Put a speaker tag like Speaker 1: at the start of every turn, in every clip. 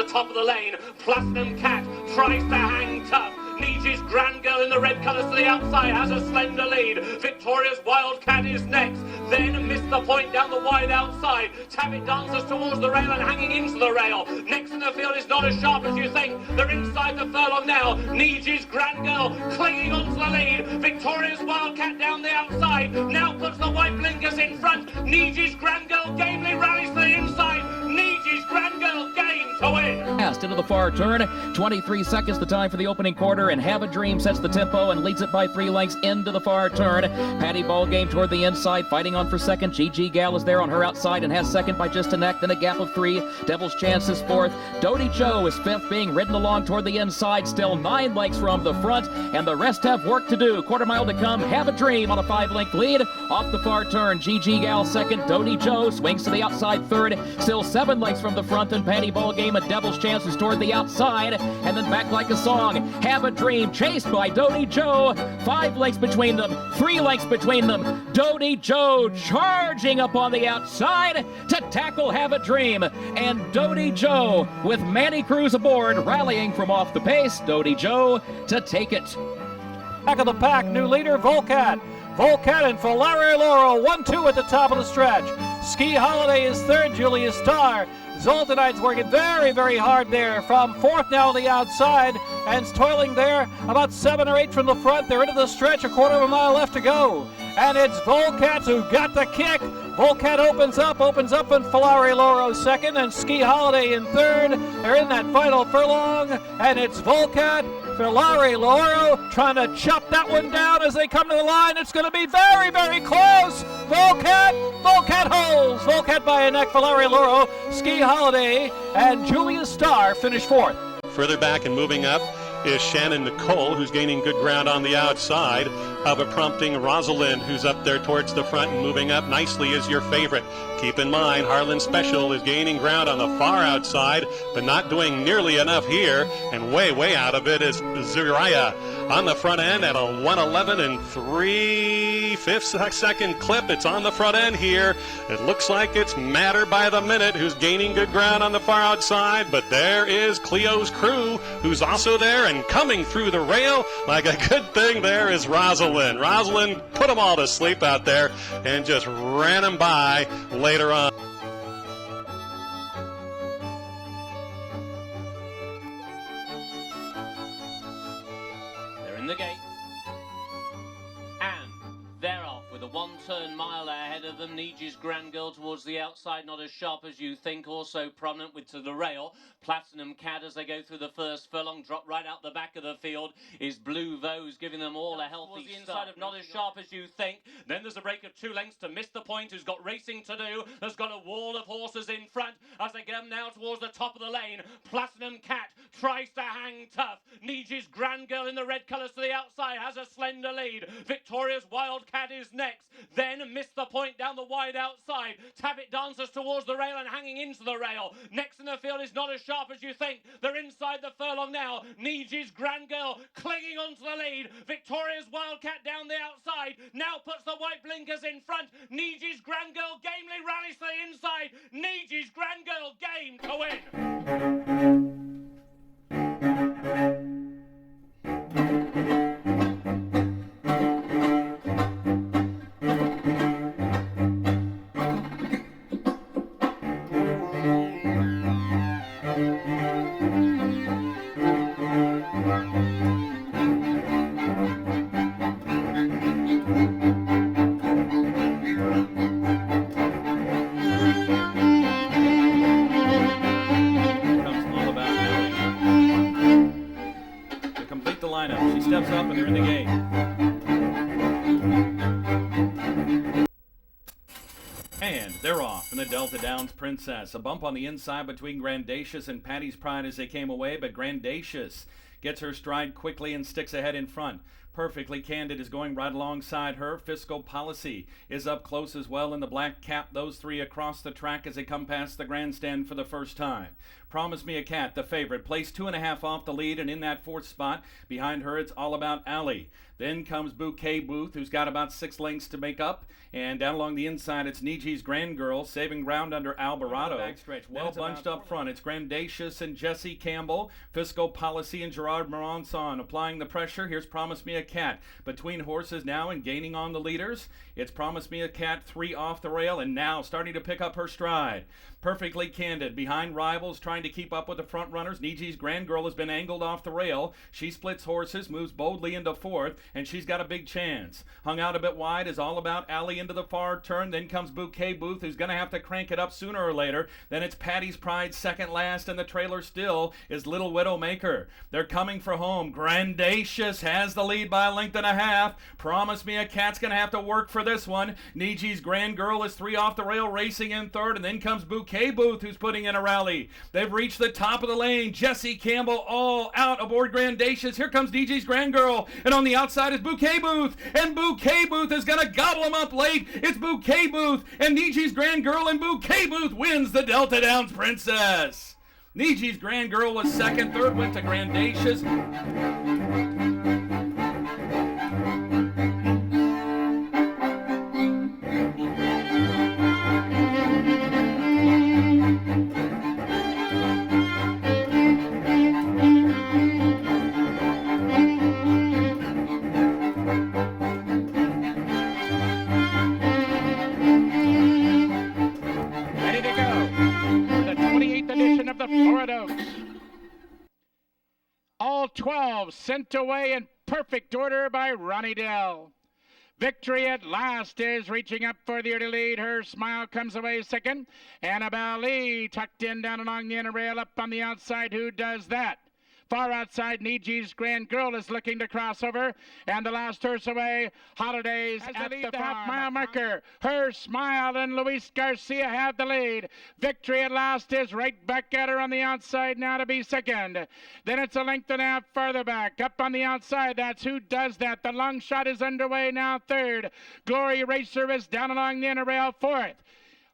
Speaker 1: the top of the lane. Platinum Cat tries to hang tough. Nietzsche's Grand Girl in the red colours to the outside has a slender lead. Victoria's Wildcat is next. Then missed the point down the wide outside. Tabit dances towards the rail and hanging into the rail. Next in the field is not as sharp as you think. They're inside the furlong now. Nietzsche's Grand Girl clinging onto the lead. Victoria's Wildcat down the outside. Now puts the white blinkers in front. Nietzsche's Grand Girl gamely rallies to the inside. Nietzsche's Grand Girl game to win.
Speaker 2: Passed into the far turn. 23 seconds the time for the opening quarter, and Have a Dream sets the tempo and leads it by 3 lengths into the far turn. Patty Ballgame toward the inside, fighting on for second. GG Gal is there on her outside and has second by just a neck, then a gap of 3. Devil's Chance is fourth. Doty Joe is fifth, being ridden along toward the inside, still 9 lengths from the front, and the rest have work to do. Quarter mile to come. Have a Dream on a 5-length lead. Off the far turn, GG Gal second. Doty Joe swings to the outside third, still 7 lengths from the front, and Patty Ballgame and Devil's Chance is toward the outside, and then back like a song. Have a Dream chased by Doty Joe. 5 lengths between them, 3 lengths between them. Doty Joe charging up on the outside to tackle Have a Dream, and Doty Joe with Manny Cruz aboard, rallying from off the pace. Doty Joe to take it.
Speaker 3: Back of the pack, new leader, Volcat. Volcat and Fillies Laurel, 1-2 at the top of the stretch. Ski Holiday is third, Julius Starr. Zoltanite's working very, very hard there. From fourth now on the outside, and toiling there about 7 or 8 from the front. They're into the stretch, a quarter of a mile left to go. And it's Volcat who got the kick. Volcat opens up, and Fillies Laurel second, and Ski Holiday in third. They're in that final furlong, and it's Volcat, Fillies Laurel trying to chop that one down as they come to the line. It's going to be very, very close. Volcat holds. Volcat by a neck, Fillies Laurel, Ski Holiday, and Julius Starr finish fourth.
Speaker 4: Further back and moving up is Shannon Nicole, who's gaining good ground on the outside of a prompting Rosalind, who's up there towards the front and moving up nicely is your favorite. Keep in mind, Harlan Special is gaining ground on the far outside, but not doing nearly enough here, and way out of it is Zuriah on the front end at a 1:11 and 3/5 second clip. It's on the front end here. It looks like it's Matter by the Minute, who's gaining good ground on the far outside, but there is Cleo's Crew, who's also there and coming through the rail like a good thing. There is Rosalind. Rosalind put them all to sleep out there and just ran them by later on.
Speaker 1: They're in the gate. And they're off with a 1-turn mile ahead of them. Nietzsche's Grand Girl towards the outside, not as sharp as you think, also prominent with to the rail. Platinum Cat as they go through the first furlong, drop right out the back of the field is Blue Vose, giving them all a healthy the inside of not as sharp as you think. Then there's a break of 2 lengths to Miss the Point, who's got racing to do. There's got a wall of horses in front as they get them now towards the top of the lane. Platinum Cat tries to hang tough. Nietzsche's Grand Girl in the red colours to the outside has a slender lead. Victoria's Wildcat is next. Then Miss the Point down the wide outside. Tabit dances towards the rail and hanging into the rail. Next in the field is not as sharp as you think. They're inside the furlong now. Nietzsche's Grand Girl clinging onto the lead. Victoria's Wildcat down the outside. Now puts the white blinkers in front. Nietzsche's Grand Girl gamely rallies to the inside. Nietzsche's Grand Girl game to win.
Speaker 3: She steps up and they're in the gate. And they're off in the Delta Downs Princess. A bump on the inside between Grandacious and Patty's Pride as they came away, but Grandacious gets her stride quickly and sticks ahead in front.
Speaker 5: Perfectly Candid is going right alongside her. Fiscal Policy is up close as well in the black cap. Those three across the track as they come past the grandstand for the first time. Promise Me a Cat, the favorite, placed 2.5 off the lead, and in that fourth spot behind her it's All About Alley. Then comes Bouquet Booth, who's got about 6 lengths to make up, and down along the inside it's Niji's Grand Girl saving ground under Alvarado. Backstretch, well bunched up front. It's Grandacious and Jesse Campbell, Fiscal Policy and Gerard Moranson applying the pressure. Here's Promise Me a Cat between horses now and gaining on the leaders. It's Promise Me a Cat 3 off the rail and now starting to pick up her stride. Perfectly Candid behind rivals trying to keep up with the front runners. Niji's Grand Girl has been angled off the rail. She splits horses, moves boldly into fourth, and she's got a big chance. Hung out a bit wide is All About Alley into the far turn. Then comes Bouquet Booth, who's going to have to crank it up sooner or later. Then it's Patty's Pride second last, and the trailer still is Little Widowmaker. They're coming for home. Grandacious has the lead by 1.5 lengths. Promise Me a Cat's going to have to work for this one. Niji's Grand Girl is 3 off the rail, racing in third, and then comes Bouquet Booth, who's putting in a rally. They've reached the top of the lane. Jesse Campbell all out aboard Grandacious. Here comes DJ's Grand Girl, and on the outside is Bouquet Booth, and Bouquet Booth is going to gobble him up late. It's Bouquet Booth and Niji's Grand Girl, and Bouquet Booth wins the Delta Downs Princess. Niji's Grand Girl was second. Third went to Grandacious.
Speaker 6: Of the Florida Oaks. All 12 sent away in perfect order by Ronnie Dell. Victory at last is reaching up for the early lead. Her Smile comes away second. Annabelle Lee tucked in down along the inner rail up on the outside. Who does that? Far outside, Niji's Grand Girl is looking to cross over, and the last horse away, Holidays at the half-mile marker. Her Smile and Luis Garcia have the lead. Victory at last is right back at her on the outside now to be second. Then it's 1.5 lengths farther back. Up on the outside, that's Who Does That. The long shot is underway now third. Glory Racer is down along the inner rail fourth.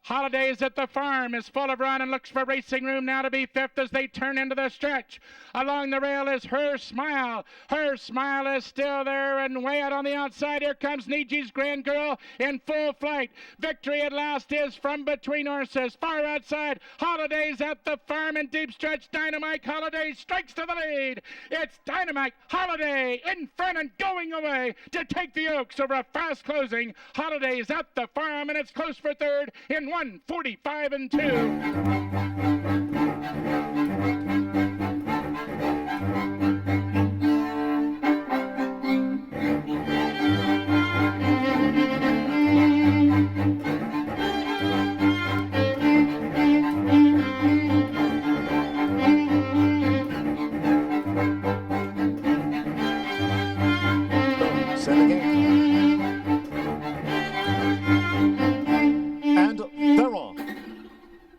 Speaker 6: Holidays at the Farm is full of run and looks for racing room now to be fifth as they turn into the stretch. Along the rail is Her Smile. Her Smile is still there and way out on the outside. Here comes Niji's Grand Girl in full flight. Victory at last is from between horses. Far outside, Holidays at the Farm in deep stretch. Dynamite Holiday strikes to the lead. It's Dynamite Holiday in front and going away to take the Oaks over a fast closing. Holidays at the Farm, and it's close for third in 1:45 and 2.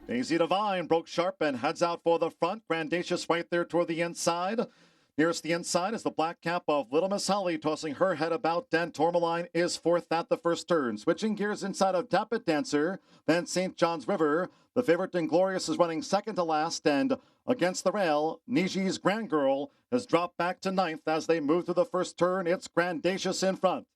Speaker 7: Daisy Divine broke sharp and heads out for the front. Grandacious right there toward the inside. Nearest the inside is the black cap of Little Miss Holly, tossing her head about. Dan Tourmaline is fourth at the first turn. Switching gears inside of Tap It Dancer, then St. John's River. The favorite Inglorious is running second to last, and against the rail, Niji's Grand Girl has dropped back to ninth as they move through the first turn. It's Grandacious in front.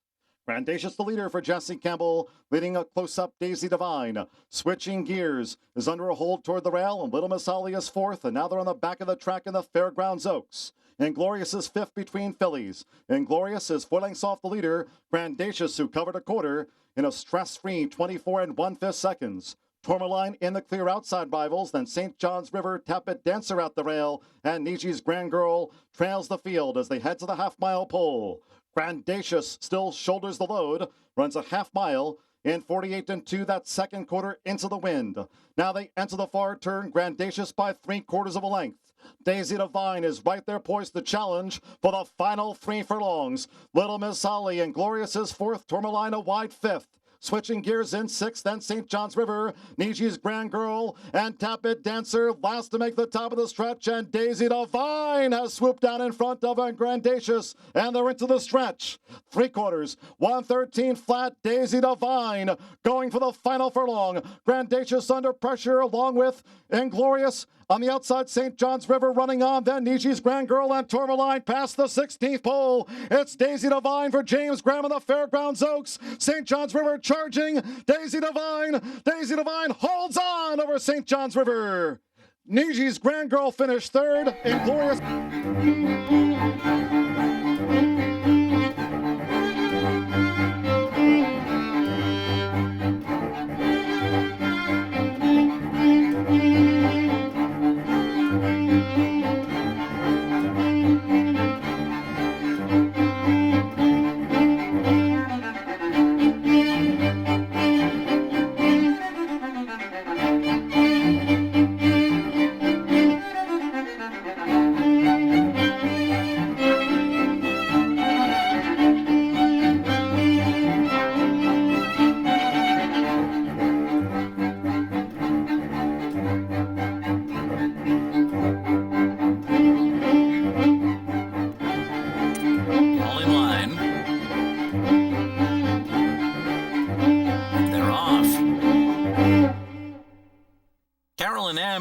Speaker 7: Grandacious the leader for Jesse Campbell, leading a close-up Daisy Divine. Switching gears is under a hold toward the rail, and Little Miss Holly is fourth, and now they're on the back of the track in the Fairgrounds Oaks. Inglorious is fifth between fillies. Inglorious is 4 lengths off the leader. Grandacious, who covered a quarter in a stress-free 24 1/5 seconds. Tourmaline in the clear outside rivals, then St. John's River, Tap It Dancer at the rail, and Niji's Grand Girl trails the field as they head to the half-mile pole. Grandacious still shoulders the load, runs a half mile in 48 2, that second quarter into the wind. Now they enter the far turn, Grandacious by 3/4 of a length. Daisy Divine is right there poised to challenge for the final 3 furlongs. Little Miss Holly and Glorious is fourth, Tourmaline a wide fifth. Switching gears in 6th, then St. John's River, Niji's Grand Girl, and Tap It Dancer last to make the top of the stretch, and Daisy Divine has swooped down in front of Grandacious, and they're into the stretch. 3/4, 113 flat, Daisy Divine going for the final furlong. Grandacious under pressure along with Inglorious. On the outside, St. John's River running on, then Niji's Grand Girl and Tourmaline past the 16th pole. It's Daisy Divine for James Graham of the Fairgrounds Oaks. St. John's River charging. Daisy Divine holds on over St. John's River. Niji's Grand Girl finished 3rd. Inglorious.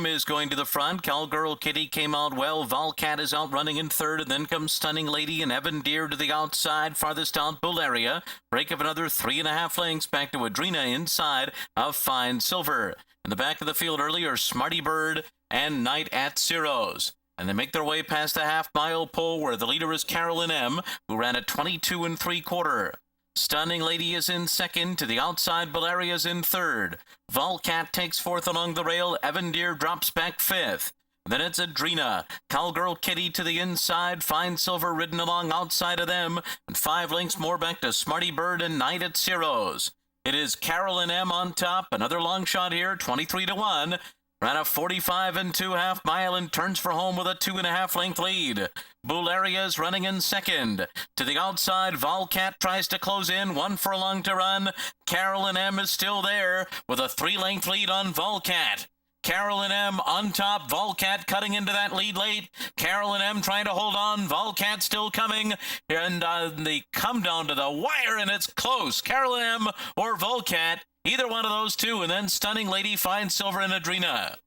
Speaker 8: Is going to the front. Cowgirl Kitty came out well. Volcat is out running in 3rd, and then comes Stunning Lady and Evan Deere to the outside. Farthest out, Bullaria. Break of another 3.5 lengths back to Adrena inside of Fine Silver. In the back of the field earlier, Smarty Bird and Night at Ciro's. And they make their way past the half-mile pole where the leader is Carolyn M., who ran at 22 3/4. Stunning Lady is in 2nd. To the outside, Valeria's in 3rd. Volcat takes 4th along the rail. Evan Deere drops back 5th. Then it's Adrena. Cowgirl Kitty to the inside. Fine Silver ridden along outside of them. And 5 lengths more back to Smarty Bird and Night at Ciro's. It is Carolyn M. on top. Another long shot here, 23-1. Ran a 45 2/2 mile and turns for home with a 2.5 length lead. Bullaria's running in 2nd. To the outside, Volcat tries to close in. 1 furlong to run. Carolyn M. is still there with a 3-length lead on Volcat. Carolyn M. on top. Volcat cutting into that lead late. Carolyn M. trying to hold on. Volcat still coming. And they come down to the wire, and it's close. Carolyn M. or Volcat. Either one of those two, and then Stunning Lady, Fine Silver, and Adrena.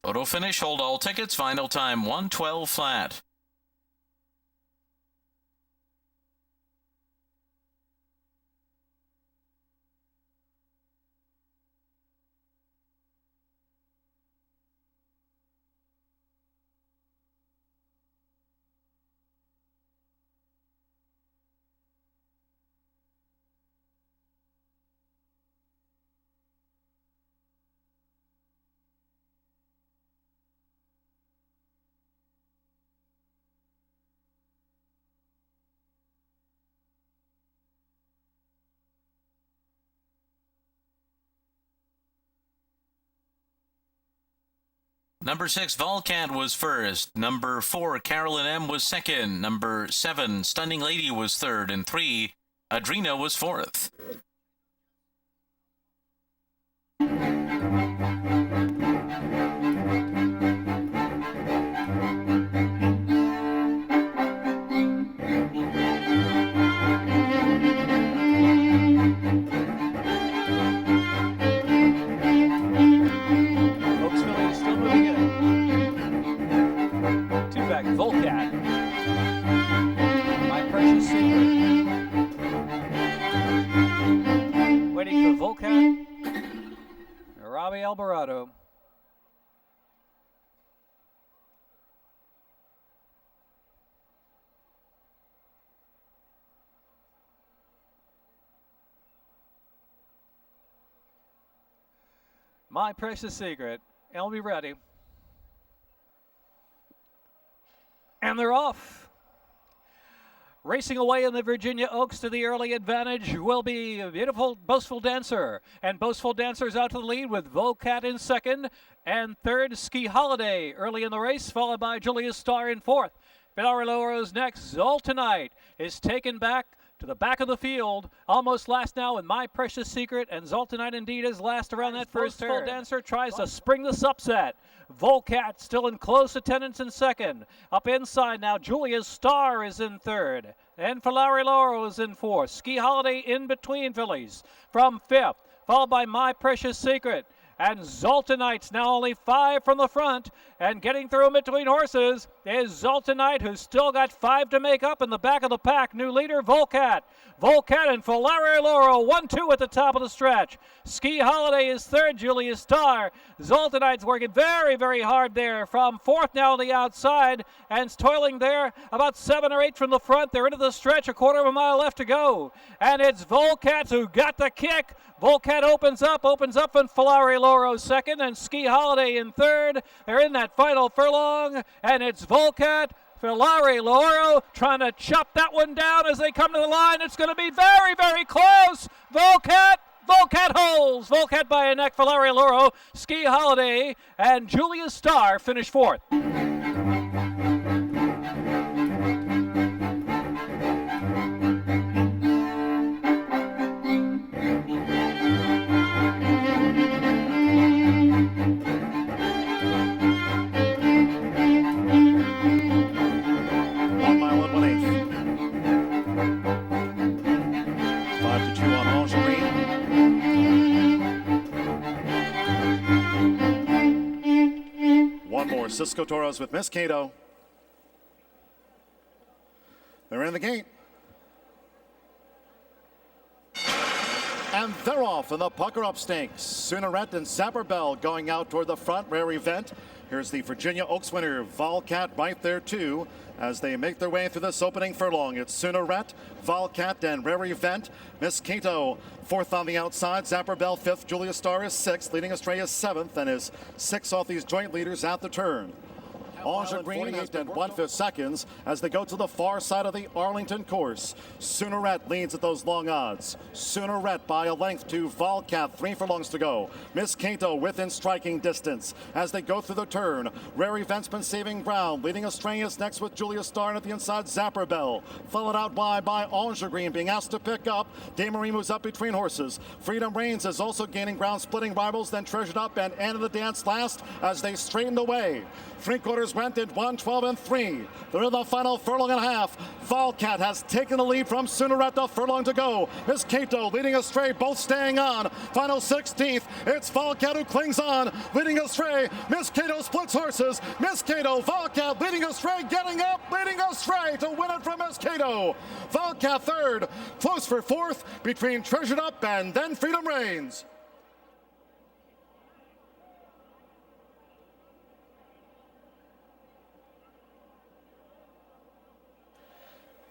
Speaker 8: Photo finish, hold all tickets, final time 1:12 flat. Number 6, Volcat was first. Number 4, Carolyn M. was second. Number 7, Stunning Lady was third. And 3, Adrena was fourth.
Speaker 3: Volcat. My Precious Secret. Waiting for Volcat. Robbie Alvarado. My Precious Secret. I'll be ready. And they're off. Racing away in the Virginia Oaks to the early advantage will be a beautiful Boastful Dancer. And Boastful Dancer's out to the lead with Volcat in second. And third, Ski Holiday early in the race, followed by Julius Star in fourth. Villarrealo's next. Zoltanite is taken back to the back of the field, almost last now with My Precious Secret, and Zoltanite indeed is last around that first turn. Boastful Dancer tries to spring this upset. Volcat still in close attendance in second. Up inside now, Julia's Star is in third. And Fillies is in fourth. Ski Holiday in between fillies from fifth, followed by My Precious Secret. And Zoltanite's now only 5 from the front, and getting through in between horses is Zoltanite, who's still got 5 to make up in the back of the pack. New leader, Volcat. Volcat and Fillies 1-2 at the top of the stretch. Ski Holiday is third, Julius Star. Zoltanite's working very, very hard there from fourth now on the outside, and toiling there about 7 or 8 from the front. They're into the stretch, a quarter of a mile left to go. And it's Volcat who got the kick. Volcat opens up from Fillies second, and Ski Holiday in third. They're in that final furlong, and it's Volcat, Fillies trying to chop that one down as they come to the line. It's going to be very, very close. Volcat holds. Volcat by a neck, Fillies Ski Holiday, and Julius Star finish fourth.
Speaker 7: Cisco Toros with Miss Cato. They're in the gate. And they're off in the Pucker Up Stakes. Soonerette and Zapper Bell going out toward the front. Rare Event. Here's the Virginia Oaks winner, Volcat, right there too, as they make their way through this opening furlong. It's Soonerette, Volcat, and Rare Event. Miss Cato fourth on the outside. Zapper Bell fifth. Julius Star is sixth. Leading Astray is seventh, and is 6 off these joint leaders at the turn. Ange Green 8 and 1/5 seconds as they go to the far side of the Arlington course. Soonerette leads at those long odds. Soonerette by a length to Volcat, 3 furlongs to go. Miss Cato within striking distance as they go through the turn. Rare Event's been saving ground. Leading Astray is next with Julius Star, and at the inside Zapper Bell. Followed out by Ange Green being asked to pick up. Demarie moves up between horses. Freedom Reigns is also gaining ground, splitting rivals, then Treasured Up and End of the Dance last as they straighten away. 3/4 went in 1:12 and 3. They're in the final furlong and a half. Volcat has taken the lead from Soonerette, a furlong to go. Miss Cato leading Astray, both staying on. Final 16th, it's Volcat who clings on, leading Astray. Miss Cato splits horses. Miss Cato, Volcat leading Astray, getting up, leading Astray to win it from Miss Cato. Volcat third, close for fourth between Treasured Up and then Freedom Reigns.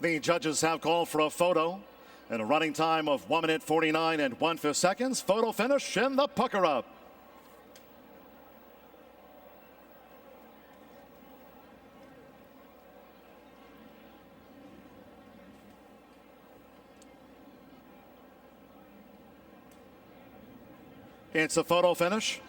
Speaker 7: The judges have called for a photo and a running time of 1 minute 49 and 1/5 seconds. Photo finish in the Pucker Up. It's a photo finish.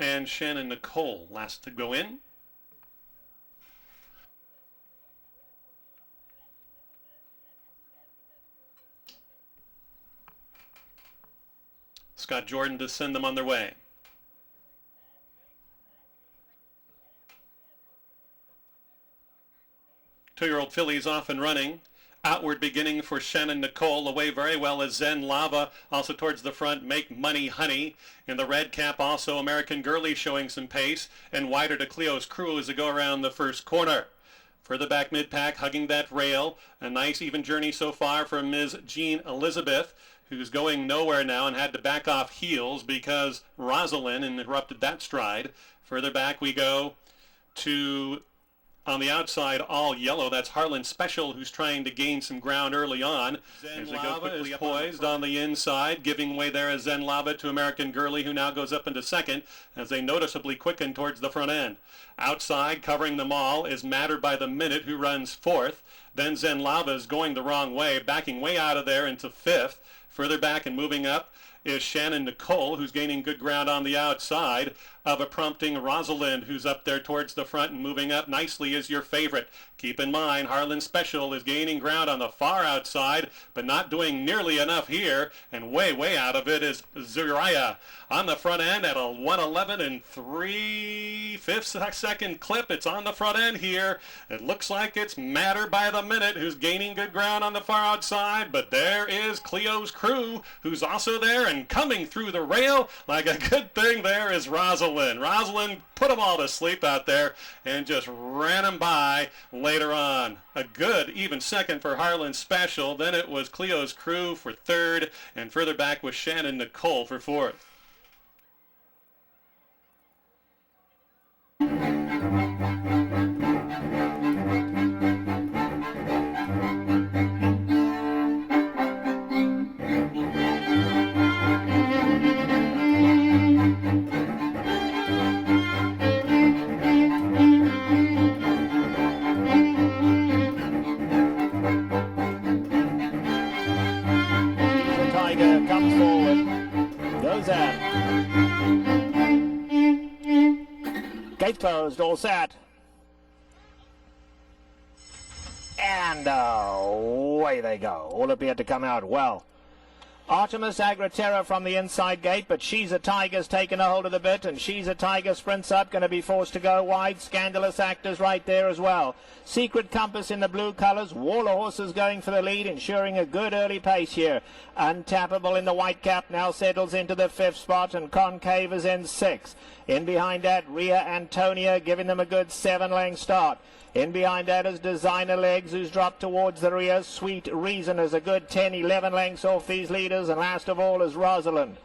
Speaker 4: And Shannon Nicole last to go in. Scott Jordan to send them on their way. Two-year-old fillies off and running. Outward beginning for Shannon Nicole. Away very well as Zen Lava. Also towards the front, Make Money Honey. In the red cap, also American Girlie showing some pace. And wider to Cleo's Crew as they go around the first corner. Further back mid-pack, hugging that rail. A nice even journey so far for Ms. Jean Elizabeth, who's going nowhere now and had to back off heels because Rosalind interrupted that stride. Further back we go to... on the outside, all yellow, that's Harlan Special, who's trying to gain some ground early on. Zen Lava is poised on the inside, giving way there as Zen Lava to American Girlie, who now goes up into second as they noticeably quicken towards the front end. Outside, covering them all, is Matter by the Minute, who runs fourth. Then Zen Lava is going the wrong way, backing way out of there into fifth. Further back and moving up is Shannon Nicole, who's gaining good ground on the outside of a prompting Rosalind, who's up there towards the front and moving up nicely is your favorite. Keep in mind, Harlan Special is gaining ground on the far outside, but not doing nearly enough here, and way out of it is Zuriah on the front end at a 1:11 and 3/5 second clip. It's on the front end here. It looks like it's Matter by the Minute, who's gaining good ground on the far outside, but there is Cleo's Crew, who's also there and coming through the rail like a good thing there is Rosalind. Rosalind put them all to sleep out there and just ran them by later on. A good even second for Harlan Special. Then it was Cleo's Crew for third, and further back was Shannon Nicole for fourth.
Speaker 9: Comes forward, goes out. Gate closed, all set. And away they go. All appear to come out well. Artemis Agraterra from the inside gate, but She's a Tiger's taken a hold of the bit, and She's a Tiger sprints up, going to be forced to go wide. Scandalous Actors right there as well. Secret Compass in the blue colours. Wall of Horses going for the lead, ensuring a good early pace here. Untappable in the white cap now settles into the fifth spot, and Concave is in sixth. In behind that, Ria Antonia giving them a good 7-length start. In behind that is Designer Legs, who's dropped towards the rear. Sweet Reason is a good 10-11 lengths off these leaders, and last of all is Rosalind.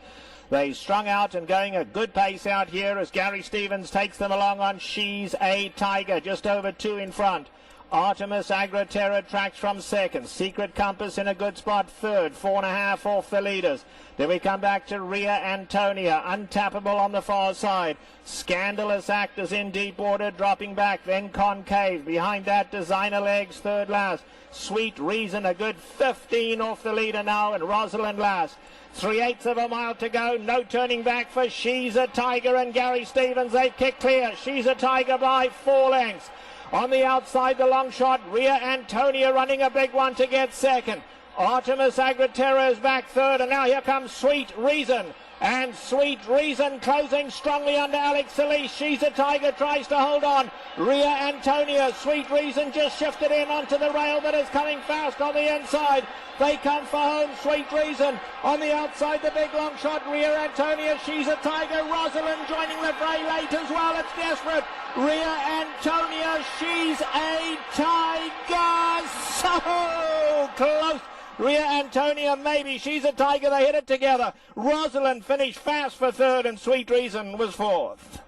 Speaker 9: They strung out and going a good pace out here as Gary Stevens takes them along on She's a Tiger, just over 2 in front. Artemis Agraterra tracks from second. Secret Compass in a good spot third. 4.5 off the leaders. Then we come back to Ria Antonia. Untappable on the far side. Scandalous Actors in deep water dropping back. Then Concave. Behind that, Designer Legs third last. Sweet Reason a good 15 off the leader now, and Rosalind last. 3/8 of a mile to go. No turning back for She's a Tiger and Gary Stevens. They've kicked clear. She's a Tiger by 4 lengths. On the outside, the long shot, Ria Antonia running a big one to get second. Artemis Agraterra is back third, and now here comes Sweet Reason. And Sweet Reason closing strongly under Alex Solis. She's a Tiger tries to hold on. Ria Antonia, Sweet Reason just shifted in onto the rail, but is coming fast on the inside. They come for home, Sweet Reason. On the outside, the big long shot, Ria Antonia, She's a Tiger. Rosalind joining the fray late as well. It's desperate. Ria Antonia, She's a Tiger. So close. Ria Antonia, maybe. She's a Tiger. They hit it together. Rosalind finished fast for third, and Sweet Reason was fourth.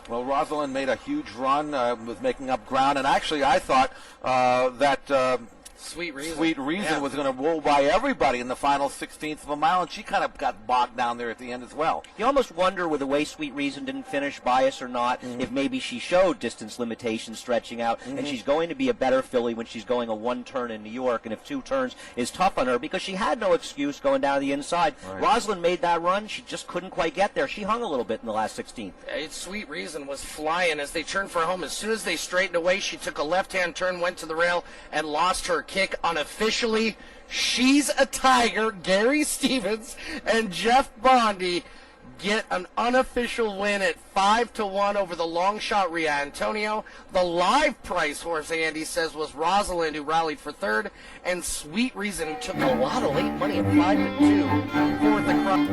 Speaker 10: Well, Rosalind made a huge run, was making up ground, and actually I thought that
Speaker 11: Sweet
Speaker 10: Reason was going to roll by everybody in the final 16th of a mile, and she kind of got bogged down there at the end as well.
Speaker 12: You almost wonder with the way Sweet Reason didn't finish, bias or not, if maybe she showed distance limitations stretching out, and she's going to be a better filly when she's going a 1 turn in New York, and if 2 turns is tough on her, because she had no excuse going down the inside. Right. Rosalind made that run. She just couldn't quite get there. She hung a little bit in the last 16th.
Speaker 11: Sweet Reason was flying as they turned for home. As soon as they straightened away, she took a left-hand turn, went to the rail, and lost her kick unofficially. She's a Tiger. Gary Stevens and Jeff Bondi get an unofficial win at 5-1 over the long shot Ria Antonio. The live price horse, Andy says, was Rosalind, who rallied for third, and Sweet Reason, who took a lot of late money at 5-2 fourth across.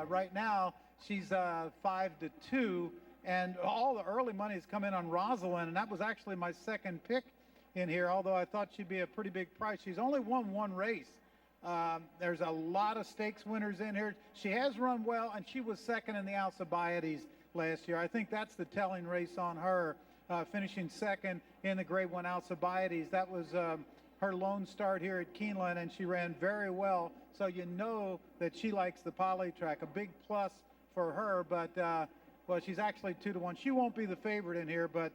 Speaker 13: Right now, she's 5-2, and all the early money has come in on Rosalind, and that was actually my second pick in here, although I thought she'd be a pretty big price. She's only won one race. There's a lot of stakes winners in here. She has run well, and she was second in the Alcibiades last year. I think that's the telling race on her, finishing second in the Grade 1 Alcibiades. That was her lone start here at Keeneland, and she ran very well. So you know that she likes the poly track. A big plus for her, but well, she's actually 2-1. She won't be the favorite in here, but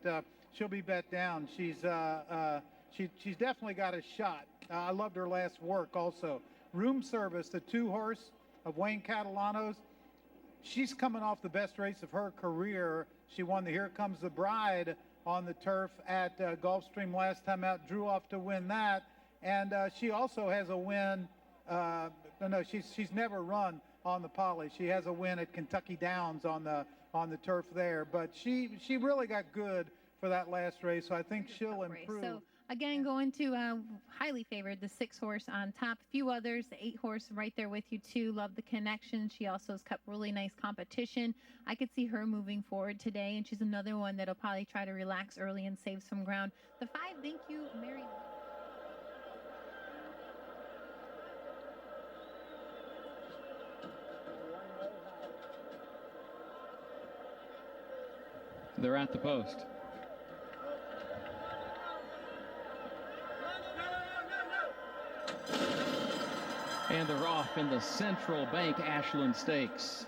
Speaker 13: she'll be bet down. She's definitely got a shot. I loved her last work also. Room Service, the 2-horse of Wayne Catalano's. She's coming off the best race of her career. She won the Here Comes the Bride on the turf at Gulfstream last time out, drew off to win that, and she also has a win. No, she's never run on the poly. She has a win at Kentucky Downs on the turf there, but she really got good for that last race, so I think she'll improve.
Speaker 14: So again, going to highly favored, the 6-horse on top. A few others, the 8-horse right there with you too. Love the connection. She also has kept really nice competition. I could see her moving forward today, and she's another one that'll probably try to relax early and save some ground. The 5, thank you, Mary.
Speaker 2: They're at the post. And they're off in the Central Bank Ashland Stakes.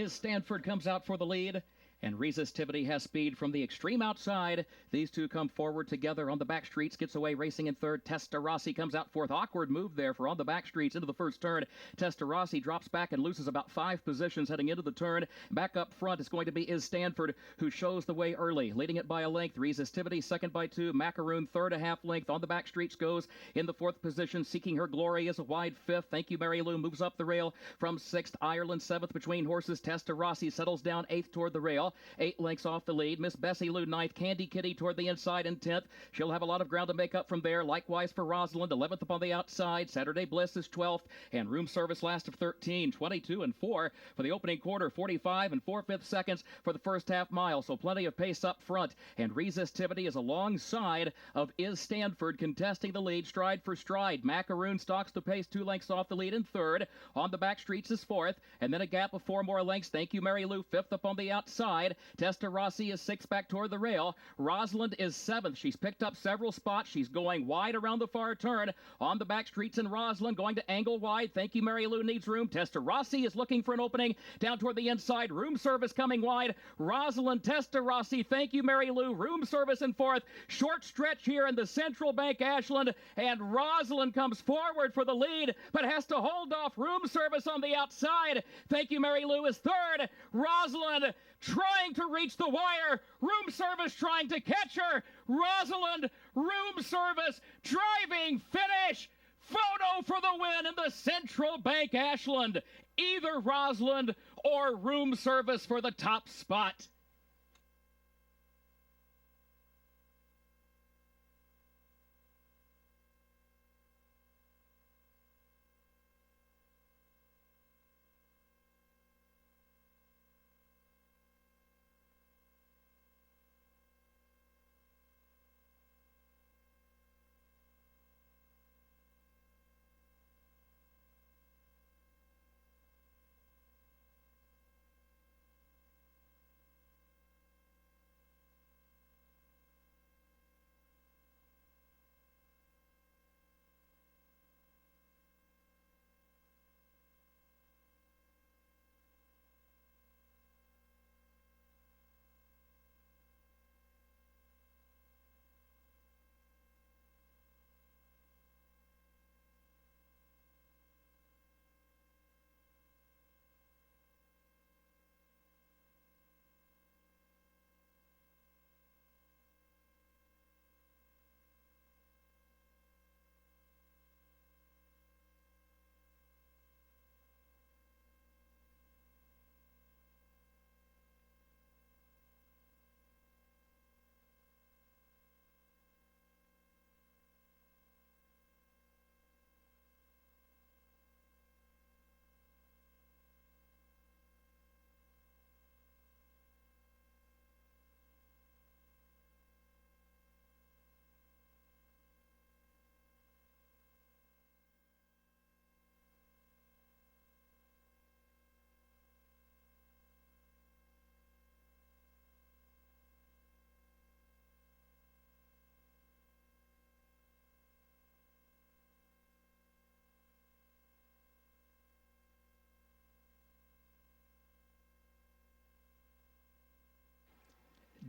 Speaker 2: Stanford comes out for the lead, and Resistivity has speed from the extreme outside. These two come forward together on the back streets. Gets away racing in third. Testa Rossi comes out fourth. Awkward move there for on the back streets into the first turn. Testa Rossi drops back and loses about 5 positions heading into the turn. Back up front is going to be Stanford, who shows the way early, leading it by a length. Resistivity second by 2. Macaroon third a half length. On the back streets goes in the fourth position. Seeking Her Glory is a wide fifth. Thank You, Mary Lou moves up the rail from sixth. Ireland seventh between horses. Testa Rossi settles down eighth toward the rail. 8 lengths off the lead. Miss Bessie Lou ninth. Candy Kitty toward the inside in 10th. She'll have a lot of ground to make up from there. Likewise for Rosalind, 11th up on the outside. Saturday Bliss is 12th. And Room Service last of 13. 22 and 4 for the opening quarter. 45 and 4/5 seconds for the first half mile. So plenty of pace up front. And Resistivity is alongside of Stanford contesting the lead stride for stride. Macaroon stalks the pace 2 lengths off the lead in third. On the back streets is fourth. And then a gap of 4 more lengths. Thank You, Mary Lou, fifth up on the outside. Testa Rossi is 6th back toward the rail. Rosalind is 7th. She's picked up several spots. She's going wide around the far turn. On the back streets in Rosalind, going to angle wide. Thank You, Mary Lou needs room. Testa Rossi is looking for an opening down toward the inside. Room Service coming wide. Rosalind, Testa Rossi, Thank You, Mary Lou. Room Service in fourth. Short stretch here in the Central Bank Ashland, and Rosalind comes forward for the lead, but has to hold off Room Service on the outside. Thank You, Mary Lou is third. Rosalind trying to reach the wire. Room Service trying to catch her. Rosalind, Room Service, driving finish. Photo for the win in the Central Bank Ashland. Either Rosalind or Room Service for the top spot.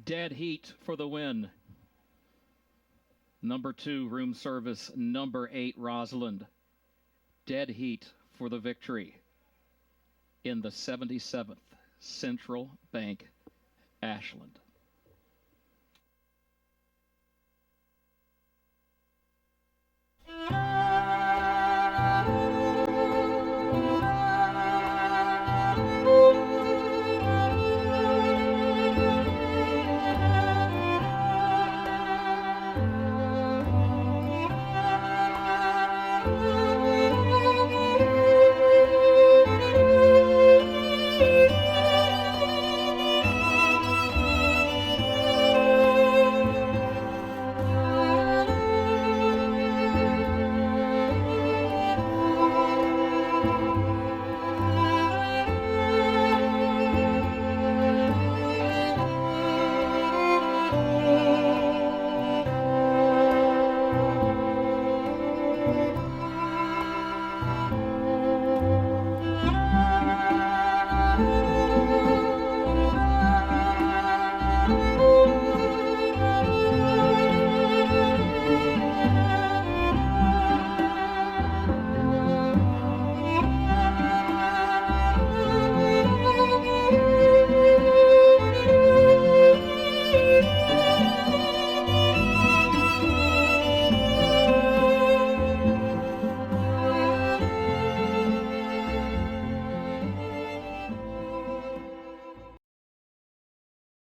Speaker 2: Dead heat for the win. Number 2, room service. Number 8, Rosalind. Dead heat for the victory in the 77th Central Bank Ashland.